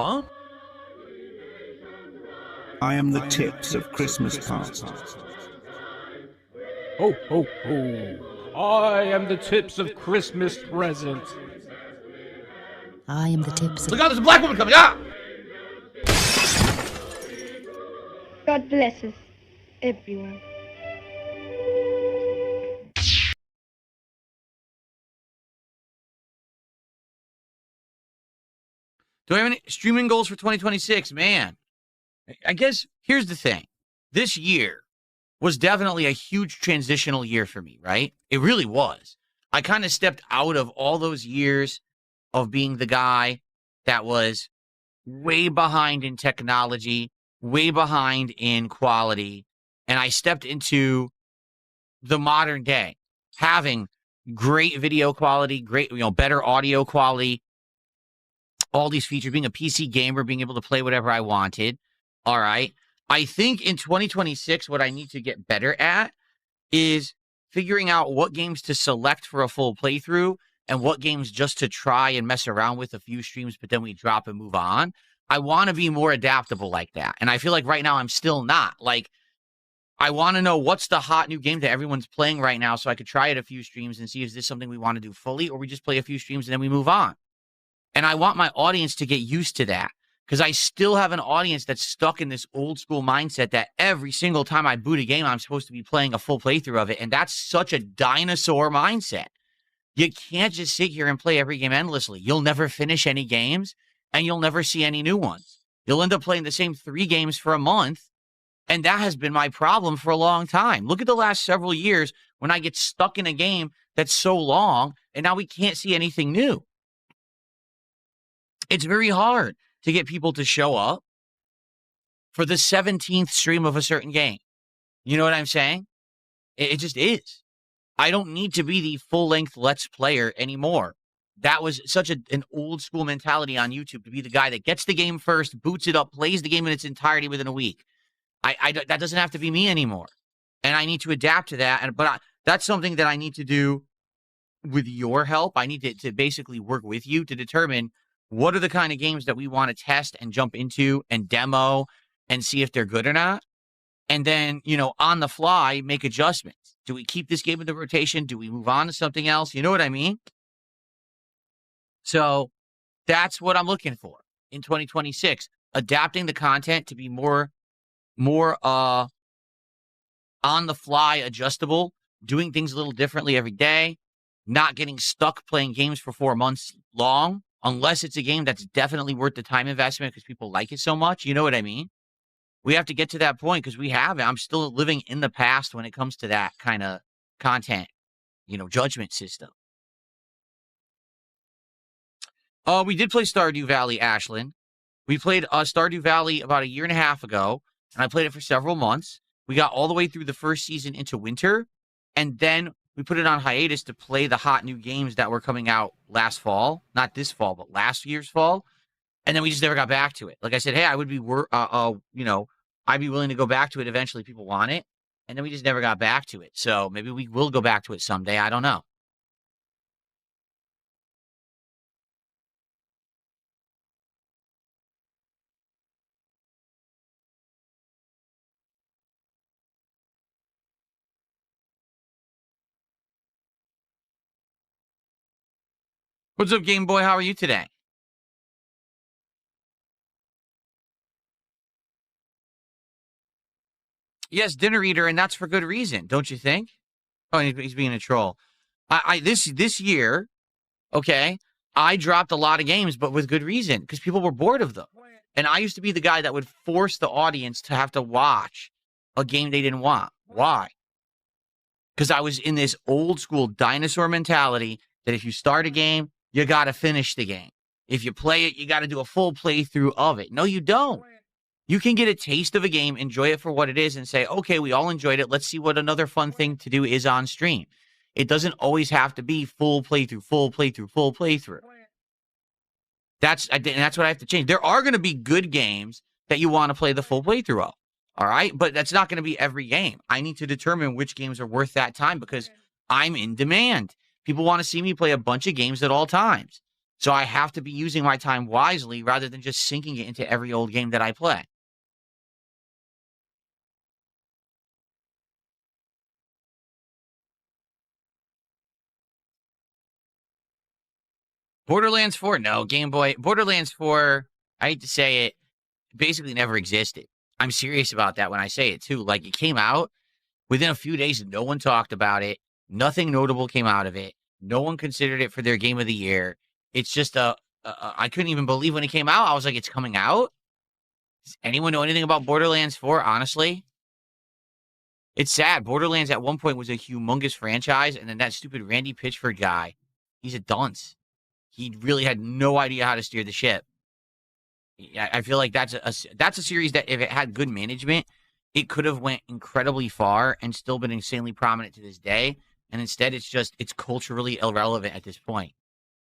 Huh? I am the tips of Christmas past. Ho, ho, ho. I am the tips of Christmas present. I am the tips of... Look out, there's a black woman coming! Ah! God bless us, everyone. Do I have any streaming goals for 2026? Man, I guess here's the thing. This year was definitely a huge transitional year for me, right? It really was. I kind of stepped out of all those years of being the guy that was way behind in technology, way behind in quality, and I stepped into the modern day, having great video quality, great, better audio quality, all these features, being a PC gamer, being able to play whatever I wanted. All right. I think in 2026, what I need to get better at is figuring out what games to select for a full playthrough and what games just to try and mess around with a few streams, but then we drop and move on. I want to be more adaptable like that. And I feel like right now I'm still not. Like, I want to know what's the hot new game that everyone's playing right now so I could try it a few streams and see, is this something we want to do fully, or we just play a few streams and then we move on. And I want my audience to get used to that, because I still have an audience that's stuck in this old school mindset that every single time I boot a game, I'm supposed to be playing a full playthrough of it. And that's such a dinosaur mindset. You can't just sit here and play every game endlessly. You'll never finish any games and you'll never see any new ones. You'll end up playing the same 3 games for a month. And that has been my problem for a long time. Look at the last several years when I get stuck in a game that's so long and now we can't see anything new. It's very hard to get people to show up for the 17th stream of a certain game. You know what I'm saying? It just is. I don't need to be the full-length Let's Player anymore. That was such an old-school mentality on YouTube, to be the guy that gets the game first, boots it up, plays the game in its entirety within a week. That doesn't have to be me anymore. And I need to adapt to that. But that's something that I need to do with your help. I need to basically work with you to determine what are the kind of games that we want to test and jump into and demo and see if they're good or not. And then, on the fly, make adjustments. Do we keep this game in the rotation? Do we move on to something else? You know what I mean? So that's what I'm looking for in 2026. Adapting the content to be more on the fly, adjustable, doing things a little differently every day, not getting stuck playing games for 4 months long, unless it's a game that's definitely worth the time investment because people like it so much. You know what I mean? We have to get to that point because we haven't. I'm still living in the past when it comes to that kind of content, judgment system. We did play Stardew Valley, Ashlyn. We played Stardew Valley about 1.5 years ago, and I played it for several months. We got all the way through the first season into winter, and then we put it on hiatus to play the hot new games that were coming out last fall. Not this fall, but last year's fall. And then we just never got back to it. Like I said, hey, I would be, I'd be willing to go back to it eventually. People want it. And then we just never got back to it. So maybe we will go back to it someday. I don't know. What's up, Game Boy? How are you today? Yes, Dinner Eater, and that's for good reason, don't you think? Oh, he's being a troll. This year, okay, I dropped a lot of games, but with good reason, because people were bored of them. And I used to be the guy that would force the audience to have to watch a game they didn't want. Why? Because I was in this old school dinosaur mentality that if you start a game, you got to finish the game. If you play it, you got to do a full playthrough of it. No, you don't. You can get a taste of a game, enjoy it for what it is, and say, okay, we all enjoyed it. Let's see what another fun thing to do is on stream. It doesn't always have to be full playthrough, full playthrough, full playthrough. That's what I have to change. There are going to be good games that you want to play the full playthrough of. All right? But that's not going to be every game. I need to determine which games are worth that time because I'm in demand. People want to see me play a bunch of games at all times. So I have to be using my time wisely rather than just sinking it into every old game that I play. Borderlands 4, no. Game Boy. Borderlands 4, I hate to say it, basically never existed. I'm serious about that when I say it, too. Like, it came out within a few days, no one talked about it. Nothing notable came out of it. No one considered it for their game of the year. It's just I couldn't even believe when it came out. I was like, it's coming out? Does anyone know anything about Borderlands 4, honestly? It's sad. Borderlands at one point was a humongous franchise, and then that stupid Randy Pitchford guy, he's a dunce. He really had no idea how to steer the ship. I feel like that's a series that if it had good management, it could have went incredibly far and still been insanely prominent to this day. And instead, it's culturally irrelevant at this point.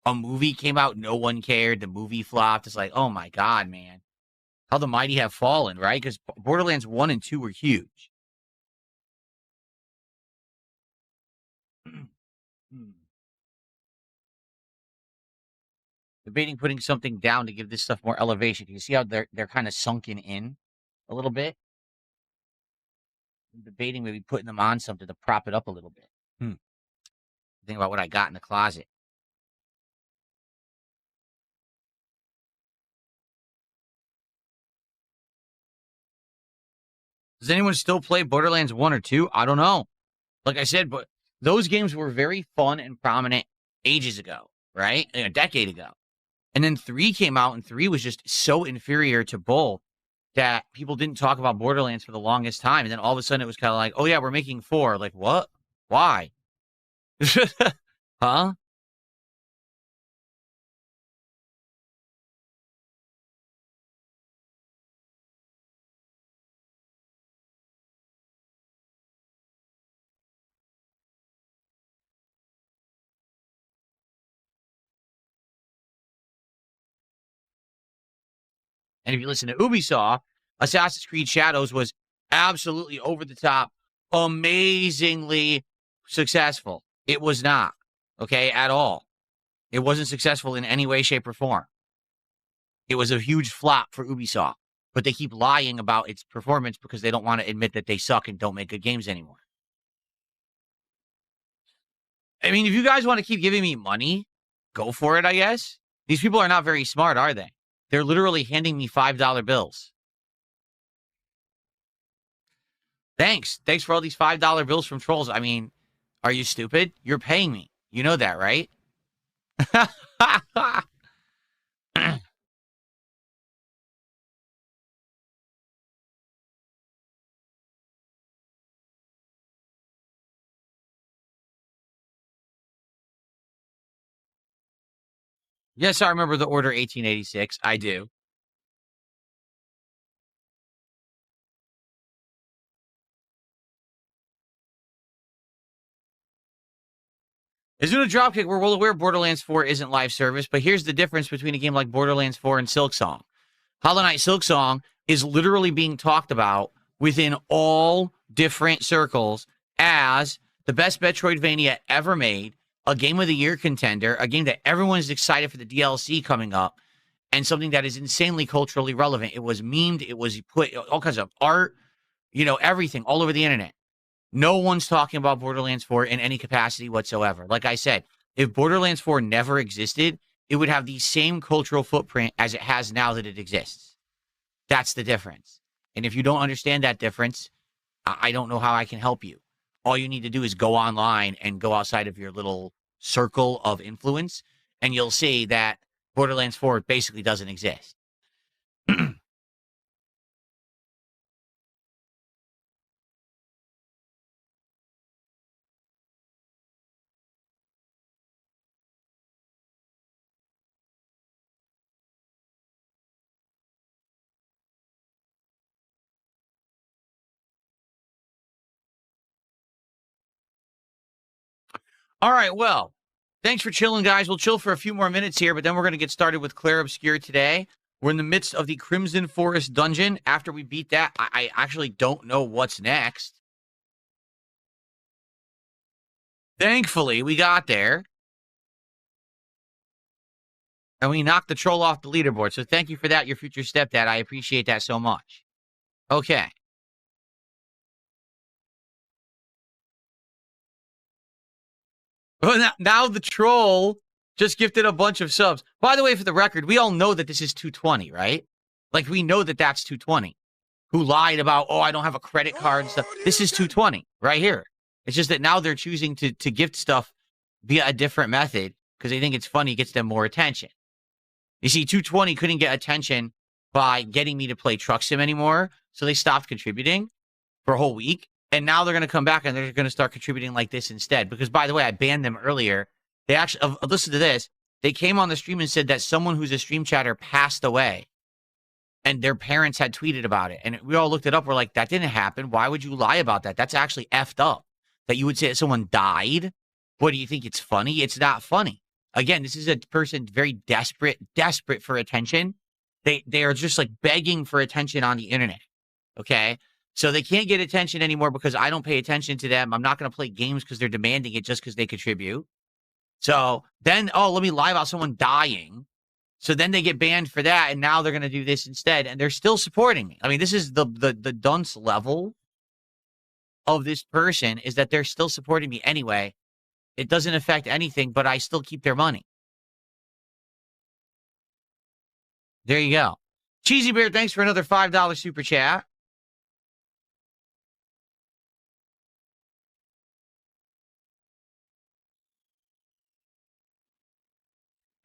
A movie came out, no one cared. The movie flopped. It's like, oh my God, man. How the mighty have fallen, right? Because Borderlands 1 and 2 were huge. Debating putting something down to give this stuff more elevation. You see how they're kind of sunken in a little bit? I'm debating maybe putting them on something to prop it up a little bit. Think about what I got in the closet. Does anyone still play Borderlands 1 or 2? I don't know. Like I said, but those games were very fun and prominent ages ago, right? A decade ago. And then 3 came out, and 3 was just so inferior to both that people didn't talk about Borderlands for the longest time. And then all of a sudden it was kind of like, oh yeah, we're making 4. Like, what? Why? Huh? And if you listen to Ubisoft, Assassin's Creed Shadows was absolutely over the top, amazingly successful. It was not, okay, at all. It wasn't successful in any way, shape, or form. It was a huge flop for Ubisoft, but they keep lying about its performance because they don't want to admit that they suck and don't make good games anymore. I mean, if you guys want to keep giving me money, go for it, I guess. These people are not very smart, are they? They're literally handing me $5 bills. Thanks. Thanks for all these $5 bills from trolls. I mean, are you stupid? You're paying me. You know that, right? Yes, I remember the Order 1886. I do. Isn't a dropkick? We're well aware Borderlands 4 isn't live service, but here's the difference between a game like Borderlands 4 and Silksong. Hollow Knight Silksong is literally being talked about within all different circles as the best Metroidvania ever made, a Game of the Year contender, a game that everyone is excited for the DLC coming up, and something that is insanely culturally relevant. It was memed, it was put all kinds of art, everything all over the internet. No one's talking about Borderlands 4 in any capacity whatsoever. Like I said, if Borderlands 4 never existed, it would have the same cultural footprint as it has now that it exists. That's the difference. And if you don't understand that difference, I don't know how I can help you. All you need to do is go online and go outside of your little circle of influence, and you'll see that Borderlands 4 basically doesn't exist. All right, well, thanks for chilling, guys. We'll chill for a few more minutes here, but then we're going to get started with Clair Obscure today. We're in the midst of the Crimson Forest dungeon. After we beat that, I actually don't know what's next. Thankfully, we got there. And we knocked the troll off the leaderboard. So thank you for that, your future stepdad. I appreciate that so much. Okay. Well, now the troll just gifted a bunch of subs. By the way, for the record, we all know that this is 220, right? Like, we know that that's 220. Who lied about, oh, I don't have a credit card and stuff. This is 220 right here. It's just that now they're choosing to gift stuff via a different method because they think it's funny, gets them more attention. You see, 220 couldn't get attention by getting me to play Truck Sim anymore, so they stopped contributing for a whole week. And now they're going to come back and they're going to start contributing like this instead. Because, by the way, I banned them earlier. They actually, listen to this. They came on the stream and said that someone who's a stream chatter passed away. And their parents had tweeted about it. And we all looked it up. We're like, that didn't happen. Why would you lie about that? That's actually effed up. That you would say that someone died. What, do you think it's funny? It's not funny. Again, this is a person very desperate for attention. They are just like begging for attention on the internet. Okay? So they can't get attention anymore because I don't pay attention to them. I'm not going to play games because they're demanding it just because they contribute. So then, oh, let me lie about someone dying. So then they get banned for that, and now they're going to do this instead, and they're still supporting me. I mean, this is the dunce level of this person, is that they're still supporting me anyway. It doesn't affect anything, but I still keep their money. There you go. Cheesy Bear, thanks for another $5 super chat.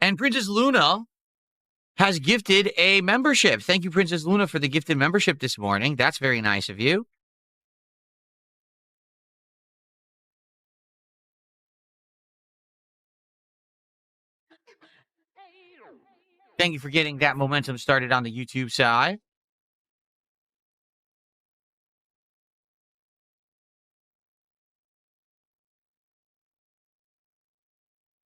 And Princess Luna has gifted a membership. Thank you, Princess Luna, for the gifted membership this morning. That's very nice of you. Thank you for getting that momentum started on the YouTube side.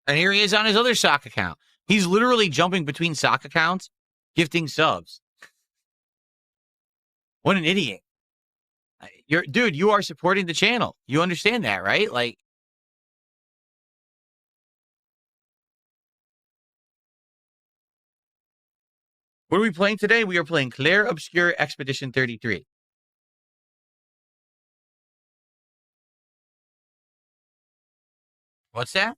And here he is on his other sock account. He's literally jumping between sock accounts, gifting subs. What an idiot. Dude, you are supporting the channel. You understand that, right? Like, what are we playing today? We are playing Claire Obscure Expedition 33. What's that?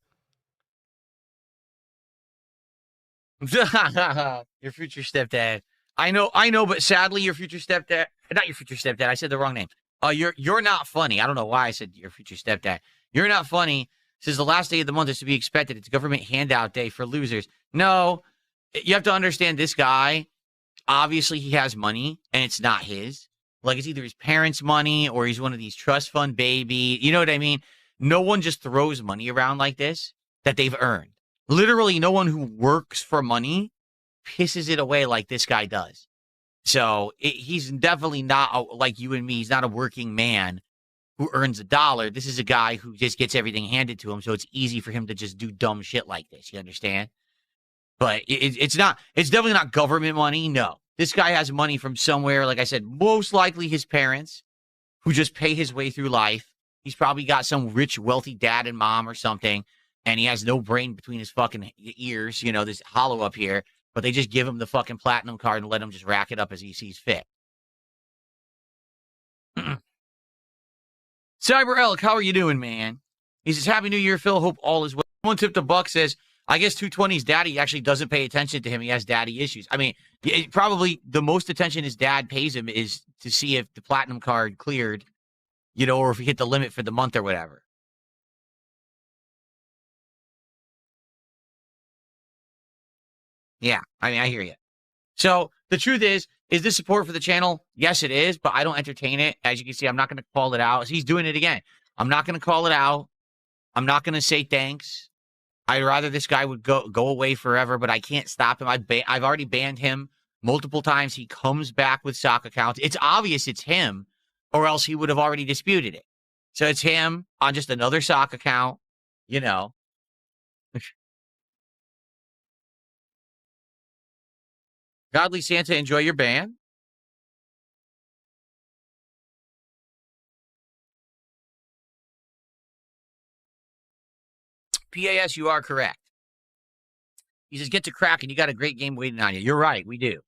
Your future stepdad. I know, but sadly, your future stepdad, not your future stepdad, I said the wrong name. You're not funny. I don't know why I said your future stepdad. You're not funny. Says the last day of the month is to be expected. It's government handout day for losers. No, you have to understand this guy. Obviously, he has money, and it's not his. Like, it's either his parents' money or he's one of these trust fund baby. You know what I mean? No one just throws money around like this that they've earned. Literally, no one who works for money pisses it away like this guy does. So he's definitely not like you and me. He's not a working man who earns $1. This is a guy who just gets everything handed to him. So it's easy for him to just do dumb shit like this. You understand? But it's definitely not government money. No, this guy has money from somewhere. Like I said, most likely his parents who just pay his way through life. He's probably got some rich, wealthy dad and mom or something. And he has no brain between his fucking ears, you know, this hollow up here. But they just give him the fucking platinum card and let him just rack it up as he sees fit. Cyber Elk, how are you doing, man? He says, Happy New Year, Phil. Hope all is well. Someone tipped a buck, says, I guess 220's daddy actually doesn't pay attention to him. He has daddy issues. I mean, probably the most attention his dad pays him is to see if the platinum card cleared, you know, or if he hit the limit for the month or whatever. Yeah, I mean, I hear you. So the truth is this support for the channel? Yes, it is, but I don't entertain it. As you can see, I'm not going to call it out. He's doing it again. I'm not going to call it out. I'm not going to say thanks. I'd rather this guy would go away forever, but I can't stop him. I've already banned him multiple times. He comes back with sock accounts. It's obvious it's him, or else he would have already disputed it. So it's him on just another sock account, you know. Godly Santa, enjoy your ban. PAS, you are correct. He says, get to cracking. You got a great game waiting on you. You're right. We do.